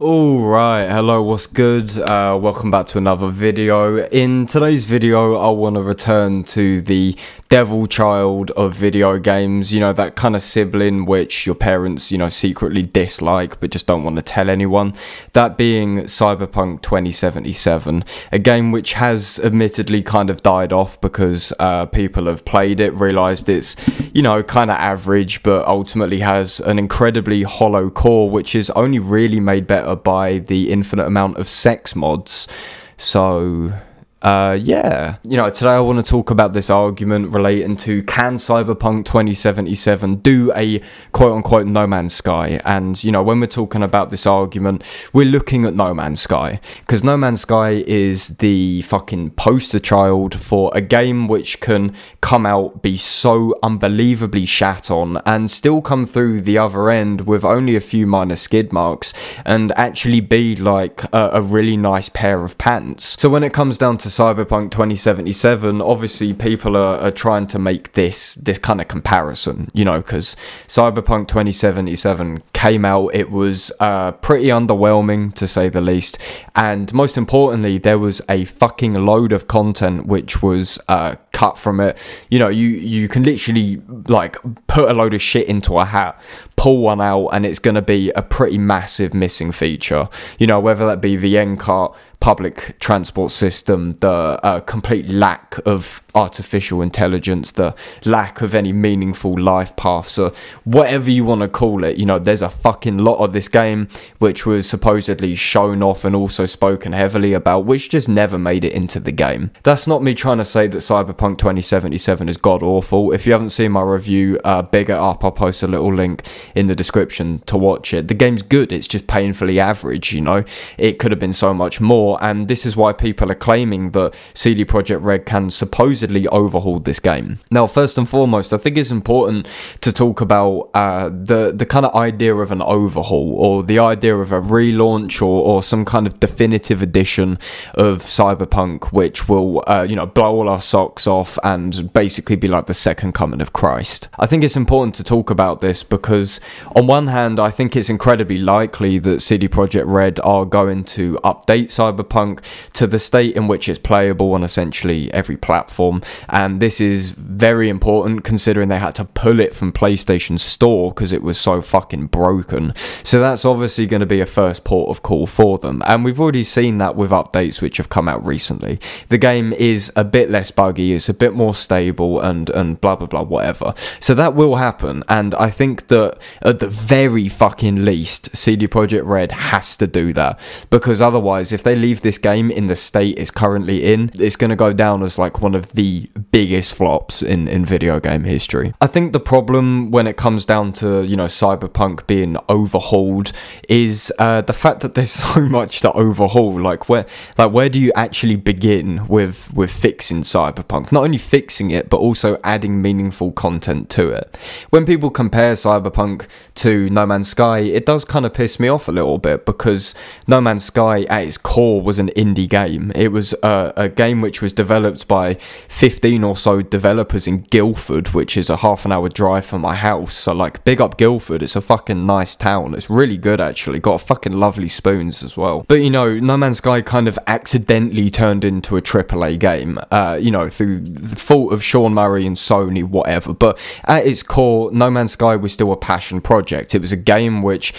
Alright, hello, what's good? Welcome back to another video. In today's video, I want to return to the devil child of video games, you know, that kind of sibling which your parents, secretly dislike but just don't want to tell anyone. That being Cyberpunk 2077, a game which has admittedly kind of died off because people have played it, realised it's, kind of average, but ultimately has an incredibly hollow core which is only really made better by the infinite amount of sex mods. So yeah, today I want to talk about this argument relating to, can Cyberpunk 2077 do a quote-unquote No Man's Sky? And when we're talking about this argument, we're looking at No Man's Sky, because No Man's Sky is the fucking poster child for a game which can come out, be so unbelievably shat on, and still come through the other end with only a few minor skid marks, and actually be like a really nice pair of pants. So when it comes down to Cyberpunk 2077, obviously people are trying to make this kind of comparison, because Cyberpunk 2077 came out, it was pretty underwhelming to say the least, and most importantly there was a fucking load of content which was cut from it. You can literally like put a load of shit into a hat, pull one out, and it's going to be a pretty massive missing feature, whether that be the NCART public transport system, the complete lack of artificial intelligence, the lack of any meaningful life paths, or whatever you want to call it. There's a fucking lot of this game which was supposedly shown off and also spoken heavily about, which just never made it into the game. That's not me trying to say that Cyberpunk 2077 is god awful. If you haven't seen my review, big it up, I'll post a little link in the description to watch it. The game's good, it's just painfully average. It could have been so much more, and this is why people are claiming that CD Projekt Red can supposedly overhaul this game. Now, first and foremost, I think it's important to talk about the kind of idea of an overhaul, or the idea of a relaunch, or some kind of definitive edition of Cyberpunk which will blow all our socks off and basically be like the second coming of Christ. I think it's important to talk about this because on one hand I think it's incredibly likely that CD Projekt Red are going to update Cyberpunk to the state in which it's playable on essentially every platform, and this is very important considering they had to pull it from PlayStation Store because it was so fucking broken. So that's obviously going to be a first port of call for them, and we've already seen that with updates which have come out recently. The game is a bit less buggy, it's a bit more stable, and blah blah blah whatever. So that will happen, and I think that at the very fucking least CD Projekt Red has to do that, because otherwise if they leave this game in the state it's currently in, it's going to go down as like one of the biggest flops in video game history. I think the problem when it comes down to Cyberpunk being overhauled is the fact that there's so much to overhaul. Where do you actually begin with fixing Cyberpunk? Not only fixing it but also adding meaningful content to it. When people compare Cyberpunk to No Man's Sky, it does kind of piss me off a little bit, because No Man's Sky at its core was an indie game. It was a game which was developed by 15 or so developers in Guildford, which is a half-an-hour drive from my house. So like, big up Guildford, it's a fucking nice town, it's really good actually, got fucking lovely spoons as well. But No Man's Sky kind of accidentally turned into a AAA game, through the fault of Sean Murray and Sony, whatever. But at its core, No Man's Sky was still a passion project. It was a game which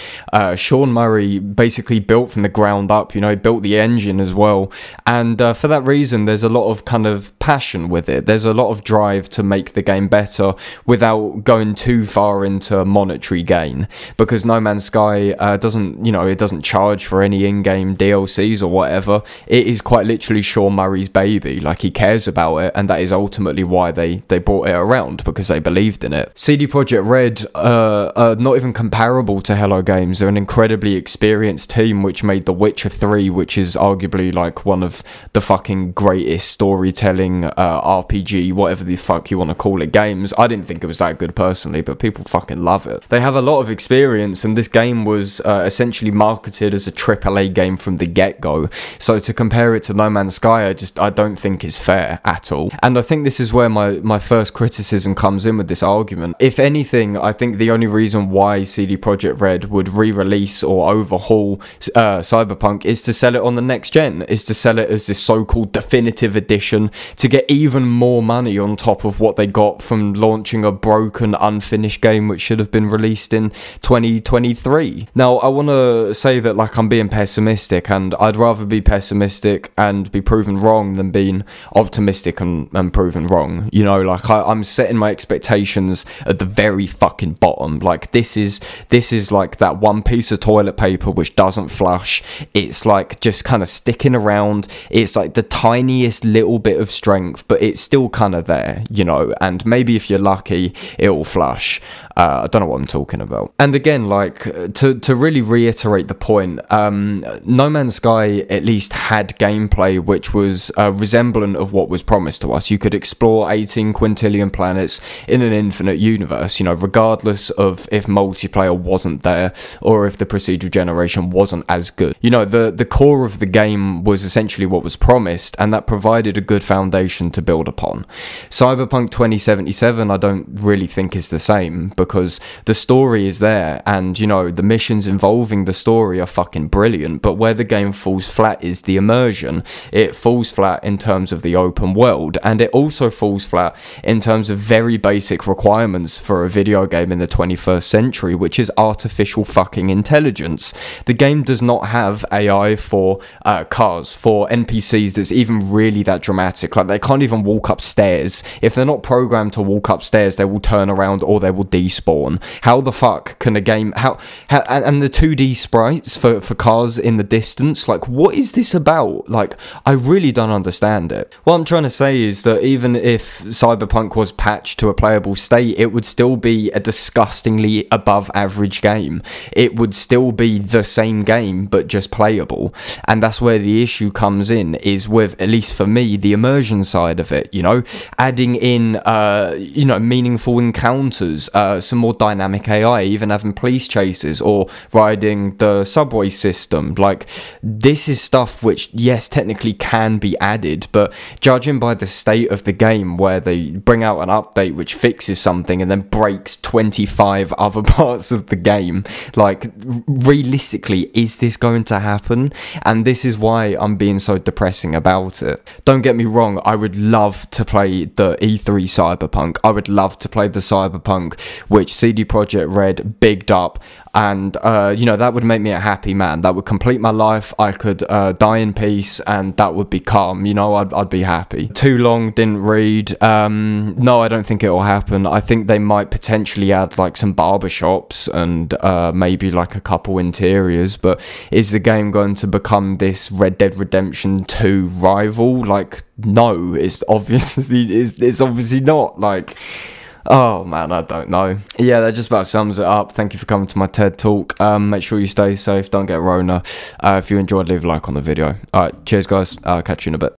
Sean Murray basically built from the ground up, he built the engine as well, and for that reason there's a lot of kind of passion with it. There's a lot of drive to make the game better without going too far into monetary gain, because No Man's Sky doesn't, it doesn't charge for any in-game DLCs or whatever. It is quite literally Sean Murray's baby. Like, he cares about it, and that is ultimately why they brought it around, because they believed in it. CD Projekt Red are not even comparable to Hello Games. They're an incredibly experienced team which made The Witcher 3, which is arguably like one of the fucking greatest storytelling RPG, whatever the fuck you want to call it, games. I didn't think it was that good personally, but people fucking love it. They have a lot of experience, and this game was essentially marketed as a AAA game from the get-go. So to compare it to No Man's Sky, I don't think is fair at all. And I think this is where my first criticism comes in with this argument. If anything, I think the only reason why CD Projekt Red would re-release or overhaul Cyberpunk is to sell it on the next gen, is to sell it as this so-called definitive edition, to get even more money on top of what they got from launching a broken, unfinished game which should have been released in 2023. Now, I want to say that like I'm being pessimistic, and I'd rather be pessimistic and be proven wrong than being optimistic and proven wrong. You know, like I'm setting my expectations at the very fucking bottom. Like this is like that one piece of toilet paper which doesn't flush. It's like just kind of sticking around. It's like the tiniest little bit of strength, but it's still kind of there, you know, and maybe if you're lucky it'll flush. I don't know what I'm talking about. And again, like to really reiterate the point, No Man's Sky at least had gameplay which was resemblant of what was promised to us. You could explore 18 quintillion planets in an infinite universe, you know, regardless of if multiplayer wasn't there or if the procedural generation wasn't as good. You know, the core of the game was essentially what was promised, and that provided a good foundation to build upon. Cyberpunk 2077 I don't really think is the same, because the story is there, and you know, the missions involving the story are fucking brilliant, but where the game falls flat is the immersion. It falls flat in terms of the open world, and it also falls flat in terms of very basic requirements for a video game in the 21st century, which is artificial fucking intelligence. The game does not have AI for cars, for NPCs that's even really that dramatic. Like, they can't even walk upstairs. If they're not programmed to walk upstairs, they will turn around or they will despawn. How the fuck can a game, how and the 2D sprites for cars in the distance, like, what is this about? Like, I really don't understand it. What I'm trying to say is that even if Cyberpunk was patched to a playable state, it would still be a disgustingly above average game. It would still be the same game, but just playable. And that's where the issue comes in, is with, at least for me, the immersion side of it, you know, adding in, you know, meaningful encounters, some more dynamic AI, even having police chases or riding the subway system. Like, this is stuff which, yes, technically can be added, but judging by the state of the game, where they bring out an update which fixes something and then breaks 25 other parts of the game, like, realistically, is this going to happen? And this is why I'm being so depressing about it. Don't get me wrong, I would love to play the E3 Cyberpunk. I would love to play the Cyberpunk which CD Projekt Red bigged up, and you know, that would make me a happy man. That would complete my life. I could die in peace, and that would be calm, you know. I'd be happy. Too long, didn't read. No, I don't think it'll happen. I think they might potentially add like some barbershops and maybe like a couple interiors, but is the game going to become this Red Dead Redemption 2 rival? Like, no, it's obviously not. Like, oh man, I don't know. Yeah, that just about sums it up. Thank you for coming to my TED talk. Make sure you stay safe, don't get Rona. If you enjoyed, leave a like on the video. Alright, cheers guys, I'll catch you in a bit.